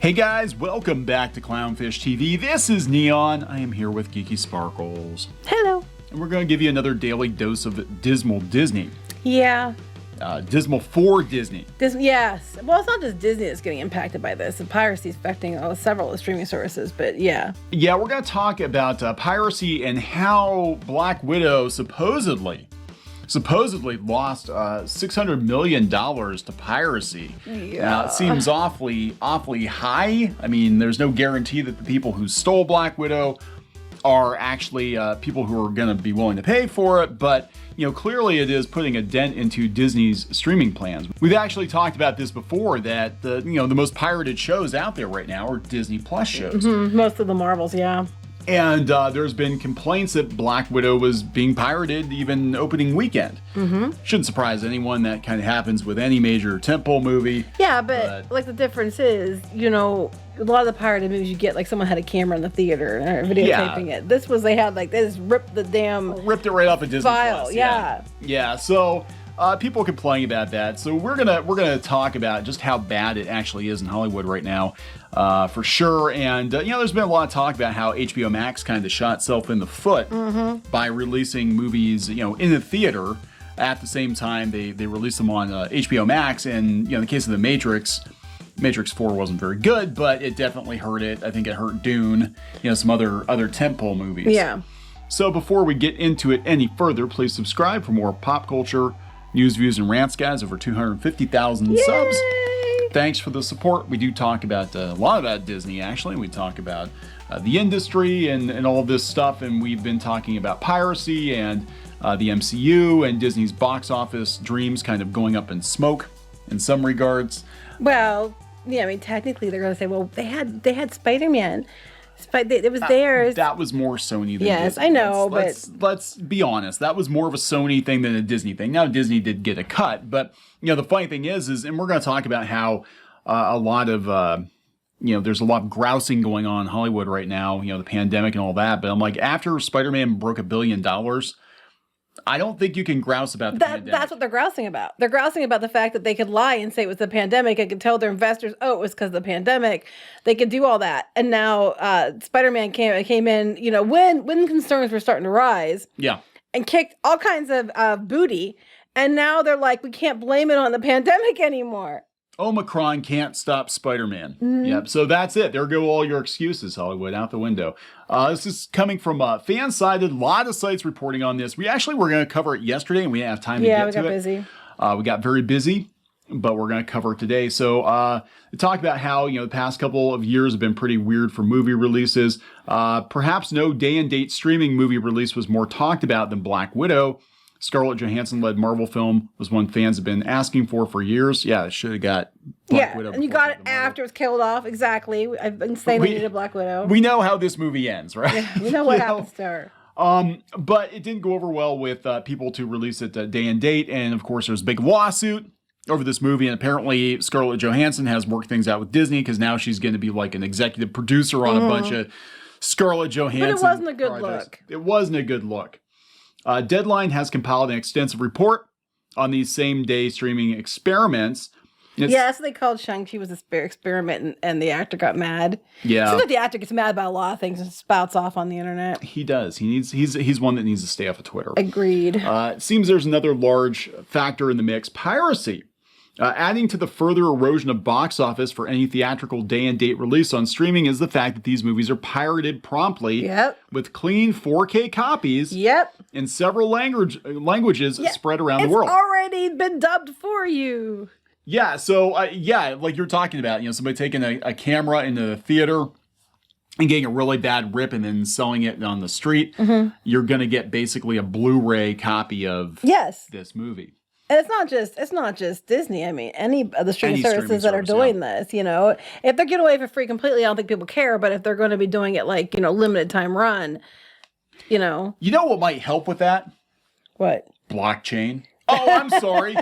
Hey guys, welcome back to Clownfish TV. This is Neon. I am here with Geeky Sparkles. Hello. And we're going to give you another daily dose of dismal Disney. Yeah. Dismal for Disney. Yes. Well, it's not just Disney that's getting impacted by this. The piracy is affecting several of the streaming services, but yeah. Yeah, we're going to talk about piracy and how Black Widow supposedly lost $600 million to piracy. Yeah. Now, it seems awfully high. I mean, there's no guarantee that the people who stole Black Widow are actually people who are going to be willing to pay for it, but clearly it is putting a dent into Disney's streaming plans. We've actually talked about this before, that the most pirated shows out there right now are Disney Plus shows. Mm-hmm. Most of the Marvels, yeah. And there's been complaints that Black Widow was being pirated even opening weekend. Mm-hmm. Shouldn't surprise anyone. That kind of happens with any major tentpole movie. Yeah, but like the difference is, a lot of the pirated movies you get, like someone had a camera in the theater and videotaping it. This was, they just ripped it right off a Disney file. Plus. Yeah. So people complain about that. So we're gonna talk about just how bad it actually is in Hollywood right now, for sure. And there's been a lot of talk about how HBO Max kind of shot itself in the foot by releasing movies, in the theater at the same time they release them on HBO Max. And in the case of The Matrix 4 wasn't very good, but it definitely hurt it. I think it hurt Dune, some other tentpole movies. Yeah. So before we get into it any further, please subscribe for more pop culture, news, views, and rants, guys. Over 250,000 subs. Thanks for the support. We do talk about a lot about Disney, actually. We talk about the industry and all of this stuff, and we've been talking about piracy and the MCU and Disney's box office dreams kind of going up in smoke in some regards. Well, yeah, I mean, technically they're going to say, well, they had Spider-Man. It was theirs. That was more Sony than Yes, Disney. I know, let's be honest. That was more of a Sony thing than a Disney thing. Now Disney did get a cut, but the funny thing is, and we're going to talk about how a lot of there's a lot of grousing going on in Hollywood right now. The pandemic and all that. But I'm like, after Spider-Man broke $1 billion, I don't think you can grouse about the pandemic. That's what they're grousing about. They're grousing about the fact that they could lie and say it was the pandemic. They could tell their investors, oh, it was because of the pandemic. They could do all that. And now Spider-Man came in, when concerns were starting to rise. Yeah. And kicked all kinds of booty. And now they're like, we can't blame it on the pandemic anymore. Omicron can't stop Spider-Man. Mm-hmm. Yep. So that's it. There go all your excuses, Hollywood, out the window. This is coming from Fansided. A lot of sites reporting on this. We actually were going to cover it yesterday, and we didn't have time to get to it. Yeah, we got busy. We got very busy, but we're going to cover it today. So talk about how the past couple of years have been pretty weird for movie releases. Perhaps no day and date streaming movie release was more talked about than Black Widow. Scarlett Johansson-led Marvel film was one fans have been asking for years. Yeah, it should have got Black Widow. And you got it after it was killed off. Exactly. I've been saying we needed Black Widow. We know how this movie ends, right? Yeah, we know what happens to her. But it didn't go over well with people to release it day and date. And of course, there's a big lawsuit over this movie. And apparently Scarlett Johansson has worked things out with Disney because now she's going to be like an executive producer on a bunch of Scarlett Johansson. But it wasn't a good projects. look. It wasn't a good look. Deadline has compiled an extensive report on these same-day streaming experiments. That's what they called Shang-Chi was a experiment, and the actor got mad. Yeah. It seems like the actor gets mad about a lot of things and spouts off on the internet. He does. He's one that needs to stay off of Twitter. Agreed. It seems there's another large factor in the mix, piracy. Adding to the further erosion of box office for any theatrical day and date release on streaming is the fact that these movies are pirated promptly with clean 4K copies in several languages spread around the world. It's already been dubbed for you. Yeah, so like you're talking about, somebody taking a camera into the theater and getting a really bad rip and then selling it on the street. Mm-hmm. You're going to get basically a Blu-ray copy of this movie. And it's not just Disney. I mean, any of the streaming services that are doing this, if they're getting away for free completely, I don't think people care. But if they're going to be doing it like, limited time run, You know what might help with that? What? Blockchain. Oh, I'm sorry.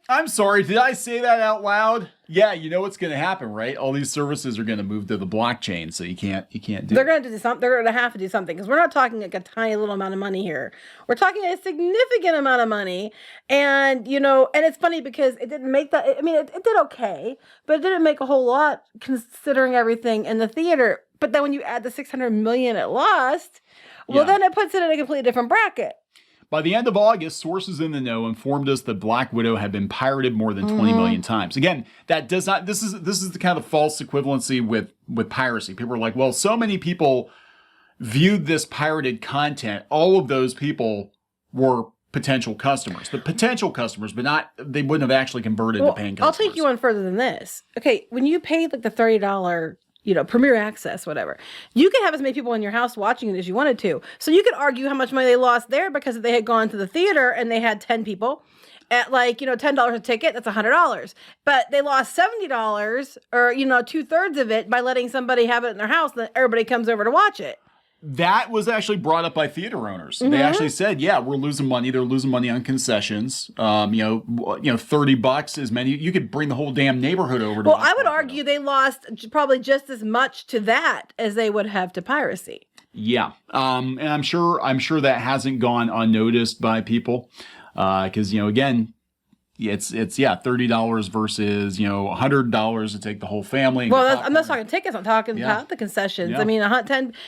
I'm sorry. Did I say that out loud? Yeah, you know what's going to happen, right? All these services are going to move to the blockchain, so you can't do. They're going to do something. They're going to have to do something because we're not talking like a tiny little amount of money here. We're talking a significant amount of money, and and it's funny because it didn't make that. I mean, it did okay, but it didn't make a whole lot considering everything in the theater. But then when you add the $600 million it lost, well, then it puts it in a completely different bracket. By the end of August, sources in the know informed us that Black Widow had been pirated more than 20 million times. Again, that does not. This is the kind of false equivalency with piracy. People are like, well, so many people viewed this pirated content. All of those people were potential customers. The potential customers, but they wouldn't have actually converted to paying customers. I'll take you one further than this. Okay, when you paid like the $30. Premiere access, whatever. You could have as many people in your house watching it as you wanted to. So you could argue how much money they lost there because if they had gone to the theater and they had 10 people at $10 a ticket, that's $100. But they lost $70 or, 2/3 of it by letting somebody have it in their house and then everybody comes over to watch it. That was actually brought up by theater owners. They actually said, yeah, we're losing money. They're losing money on concessions. $30 is many. You could bring the whole damn neighborhood over to. Well, I would argue they lost probably just as much to that as they would have to piracy. Yeah. And I'm sure that hasn't gone unnoticed by people. Because, again, it's $30 versus, $100 to take the whole family. Well, I'm not talking tickets. I'm talking about the concessions. Yeah. I mean,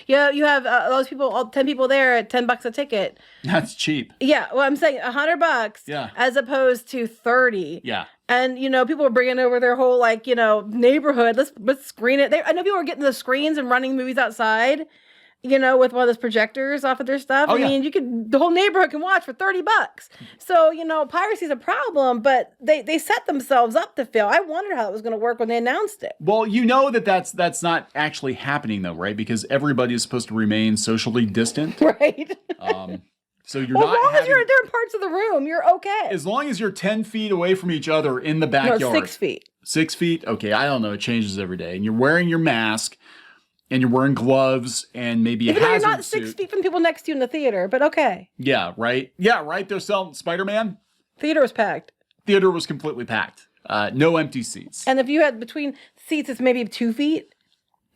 you have those people, all 10 people there at $10 a ticket. That's cheap. Yeah. Well, I'm saying $100 as opposed to 30. Yeah. And, people are bringing over their whole, neighborhood. Let's screen it. I know people are getting the screens and running movies outside. With one of those projectors off of their stuff. Oh, I mean, the whole neighborhood can watch for $30. So, piracy is a problem, but they set themselves up to fail. I wondered how it was going to work when they announced it. Well, that's not actually happening though, right? Because everybody is supposed to remain socially distant. Right. So you're not. As long as you're in different parts of the room, you're okay. As long as you're 10 feet away from each other in the backyard. No, 6 feet. 6 feet? Okay, I don't know. It changes every day. And you're wearing your mask. And you're wearing gloves and maybe a hazard suit. You're not 6 feet from people next to you in the theater, but okay. Yeah, right. Yeah, right. They're selling Spider-Man. Theater was packed. Theater was completely packed. No empty seats. And if you had between seats, it's maybe 2 feet.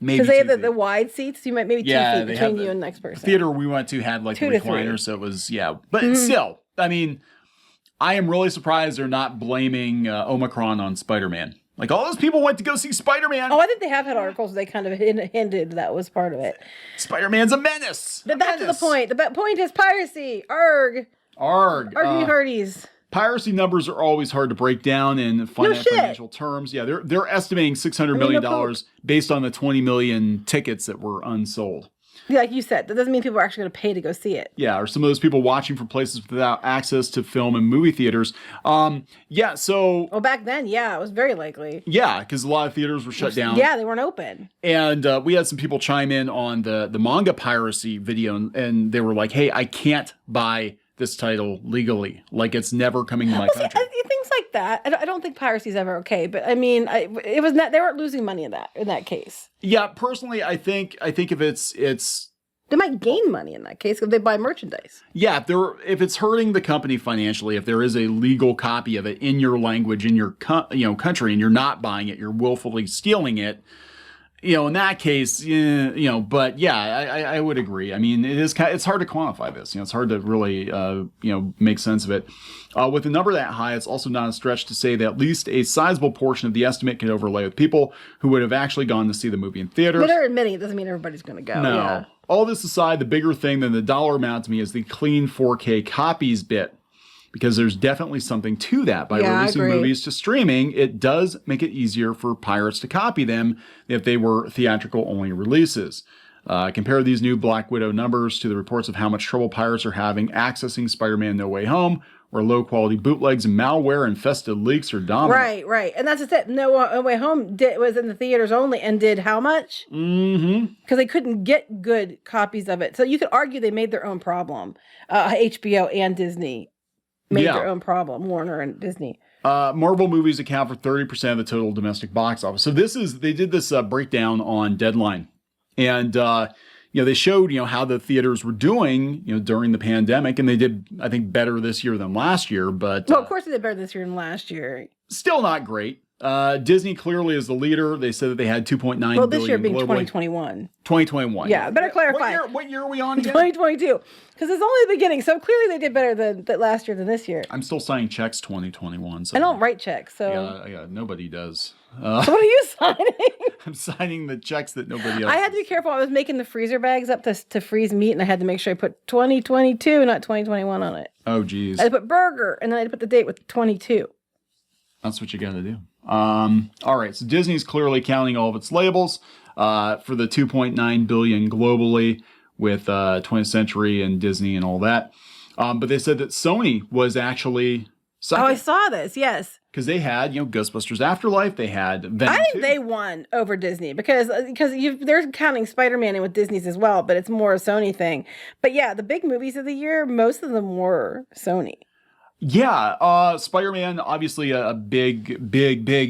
Maybe because they have the wide seats. You might maybe 2 feet between you and the next person. The theater we went to had like a recliner, so it was But still, I mean, I am really surprised they're not blaming Omicron on Spider-Man. Like, all those people went to go see Spider-Man. Oh, I think they have had articles where they kind of hinted that was part of it. Spider-Man's a menace. But back to the point. The point is piracy. Arg. Argy hardies. Piracy numbers are always hard to break down in financial terms. Yeah, they're estimating $600 million based on the 20 million tickets that were unsold. Yeah, like you said, that doesn't mean people are actually going to pay to go see it. Yeah, or some of those people watching from places without access to film and movie theaters. So... Well, back then, it was very likely. Yeah, because a lot of theaters were shut down. Yeah, they weren't open. And we had some people chime in on the manga piracy video, and they were like, hey, I can't buy this title legally. Like, it's never coming to my country. Things like that. I don't think piracy is ever okay, but I mean, it was not. They weren't losing money in that case. Yeah, personally, I think if it's they might gain money in that case if they buy merchandise. Yeah, if it's hurting the company financially, if there is a legal copy of it in your language in your country, and you're not buying it, you're willfully stealing it. In that case, but yeah, I would agree. I mean, it's hard to quantify this. It's hard to really, make sense of it. With a number that high, it's also not a stretch to say that at least a sizable portion of the estimate can overlay with people who would have actually gone to see the movie in theaters. But they're admitting it doesn't mean everybody's going to go. No. Yeah. All this aside, the bigger thing than the dollar amount to me is the clean 4K copies bit. Because there's definitely something to that. By releasing movies to streaming, it does make it easier for pirates to copy them if they were theatrical-only releases. Compare these new Black Widow numbers to the reports of how much trouble pirates are having accessing Spider-Man No Way Home, where low-quality bootlegs and malware-infested leaks are dominant. Right. And that's it. No Way Home was in the theaters only and did how much? Mm-hmm. Because they couldn't get good copies of it. So you could argue they made their own problem. HBO and Disney made their own problem, Warner and Disney. Marvel movies account for 30% of the total domestic box office. So they did this breakdown on Deadline. And, they showed, how the theaters were doing, during the pandemic, and they did, I think, better this year than last year. But well, of course they did better this year than last year. Still not great. Disney clearly is the leader. They said that they had 2.9 billion. Well, this year being globally. 2021. 2021. Yeah, better clarify. What year are we on again? 2022. Because it's only the beginning. So clearly they did better than last year than this year. I'm still signing checks 2021. So I don't write checks. So yeah, nobody does. So what are you signing? I'm signing the checks that nobody else. I had to be careful. I was making the freezer bags up to freeze meat, and I had to make sure I put 2022, not 2021 on it. Oh, geez. I had to put burger, and then I had to put the date with 22. That's what you got to do. All right, so Disney's clearly counting all of its labels for the 2.9 billion globally with 20th Century and Disney and all that. But they said that Sony was actually second. Oh, I saw this. Yes. Because they had, Ghostbusters Afterlife. They had Venom I think 2. they won over Disney because they're counting Spider-Man in with Disney's as well, but it's more a Sony thing. But yeah, the big movies of the year, most of them were Sony. Yeah, Spider-Man, obviously a big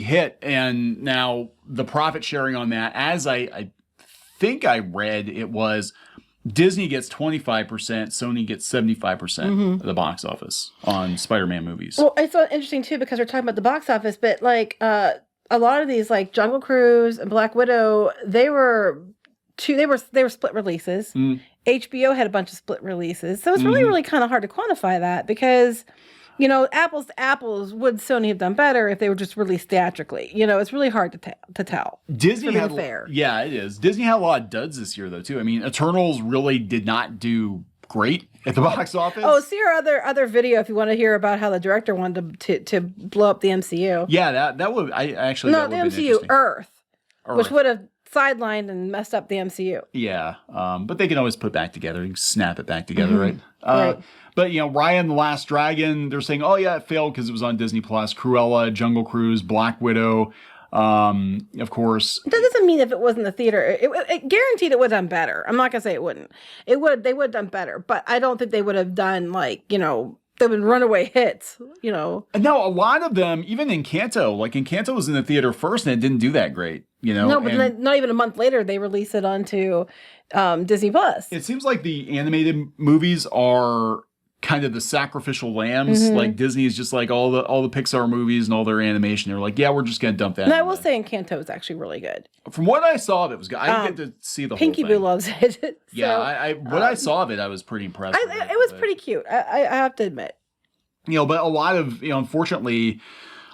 hit. And now the profit sharing on that, as I think I read, it was Disney gets 25%, Sony gets 75% of the box office on Spider-Man movies. Well, it's interesting too because we're talking about the box office, but like a lot of these, like Jungle Cruise and Black Widow, they were split releases. HBO had a bunch of split releases, so it's really kind of hard to quantify that because, apples to apples, would Sony have done better if they were just released theatrically? It's really hard to tell. Disney had fair. Yeah, it is. Disney had a lot of duds this year, though, too. I mean, Eternals really did not do great at the box office. Oh, see our other video if you want to hear about how the director wanted to blow up the MCU. Yeah, that would the MCU Earth, which would have sidelined and messed up the MCU. Yeah, but they can always put it back together and snap it back together, right? Right. But Raya and the Last Dragon, they're saying, oh yeah, it failed because it was on Disney Plus. Cruella, Jungle Cruise, Black Widow, of course. That doesn't mean if it wasn't the theater, it guaranteed it would have done better. I'm not gonna say it wouldn't. They would have done better, but I don't think they would have done they've been runaway hits, And now a lot of them, even Encanto, Encanto was in the theater first and it didn't do that great, No, but then not even a month later, they release it onto Disney Plus. It seems like the animated movies are kind of the sacrificial lambs. Like Disney is just like all the Pixar movies and all their animation. They're like, yeah, we're just gonna dump that. And I will say Encanto is actually really good. From what I saw of it was good. I didn't get to see the Pinky whole thing. Boo loves it. So, yeah, what I saw of it, I was pretty impressed. It was pretty cute. I have to admit. But a lot of unfortunately,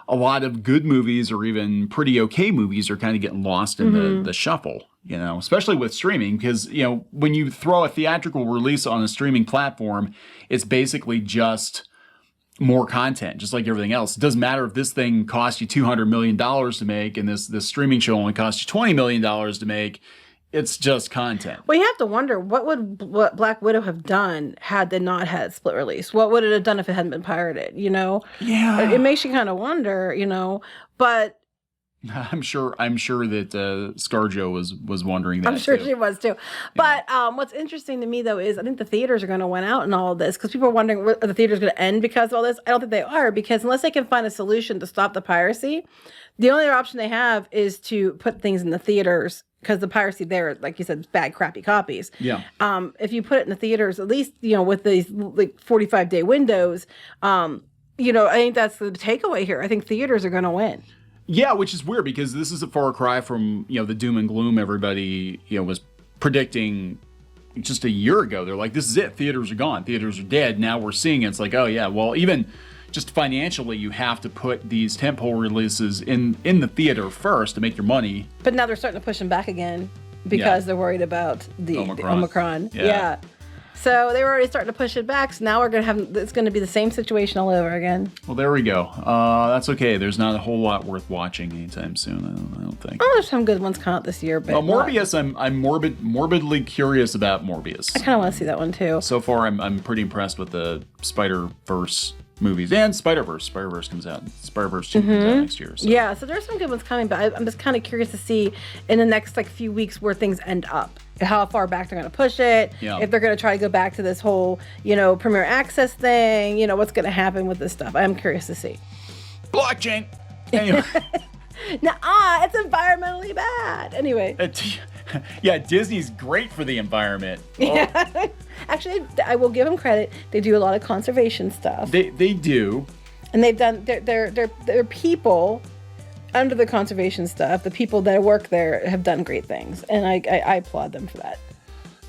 a lot of good movies or even pretty okay movies are kind of getting lost in the shuffle. Especially with streaming, because, when you throw a theatrical release on a streaming platform, it's basically just more content, just like everything else. It doesn't matter if this thing cost you $200 million to make and this streaming show only cost you $20 million to make. It's just content. Well, you have to wonder, what would Black Widow have done had they not had split release? What would it have done if it hadn't been pirated, Yeah. It makes you kind of wonder, but... I'm sure that ScarJo was wondering that. I'm sure too. she was too. But what's interesting to me though is I think the theaters are going to win out in all of this because people are wondering, are the theaters going to end because of all this? I don't think they are, because unless they can find a solution to stop the piracy, the only other option they have is to put things in the theaters, because the piracy there, like you said, is bad, crappy copies. Yeah. If you put it in the theaters, at least with these 45-day windows, I think that's the takeaway here. I think theaters are going to win. Yeah, which is weird because this is a far cry from, the doom and gloom everybody, was predicting just a year ago. They're like, this is it. Theaters are gone. Theaters are dead. Now we're seeing it. It's like, oh yeah, well, even just financially, you have to put these tentpole releases in the theater first to make your money. But now they're starting to push them back again because they're worried about the Omicron. Yeah. So they were already starting to push it back. So now it's going to be the same situation all over again. Well, there we go. That's okay. There's not a whole lot worth watching anytime soon. I don't think. Oh, there's some good ones coming out this year, but Morbius. I'm morbidly curious about Morbius. I kind of want to see that one too. So far, I'm pretty impressed with the Spider-Verse movies and Spider-Verse. Spider-Verse comes out. Spider-Verse 2 comes out next year. So. Yeah, so there's some good ones coming, but I'm just kind of curious to see in the next few weeks where things end up. How far back they're going to push it. Yeah. If they're going to try to go back to this whole, Premier Access thing. What's going to happen with this stuff. I'm curious to see. Blockchain. Anyway. Nuh-uh, it's environmentally bad. Anyway. Yeah, Disney's great for the environment. Yeah. Actually, I will give them credit. They do a lot of conservation stuff. They do. And they've done their people under the conservation stuff. The people that work there have done great things, and I applaud them for that.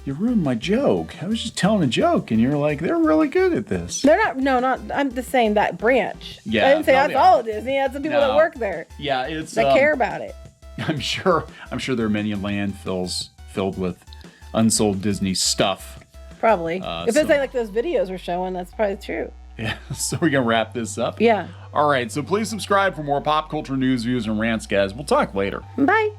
You ruined my joke. I was just telling a joke, and you're like, they're really good at this. They're not. No, not. I'm just saying that branch. Yeah, I didn't say no, that's all it is. Yeah, it's the people that work there. Yeah, it's that care about it. I'm sure there are many landfills filled with unsold Disney stuff. Probably. If it's like those videos we're showing, that's probably true. Yeah. So we're gonna wrap this up. Yeah. All right. So please subscribe for more pop culture news, views, and rants, guys. We'll talk later. Bye.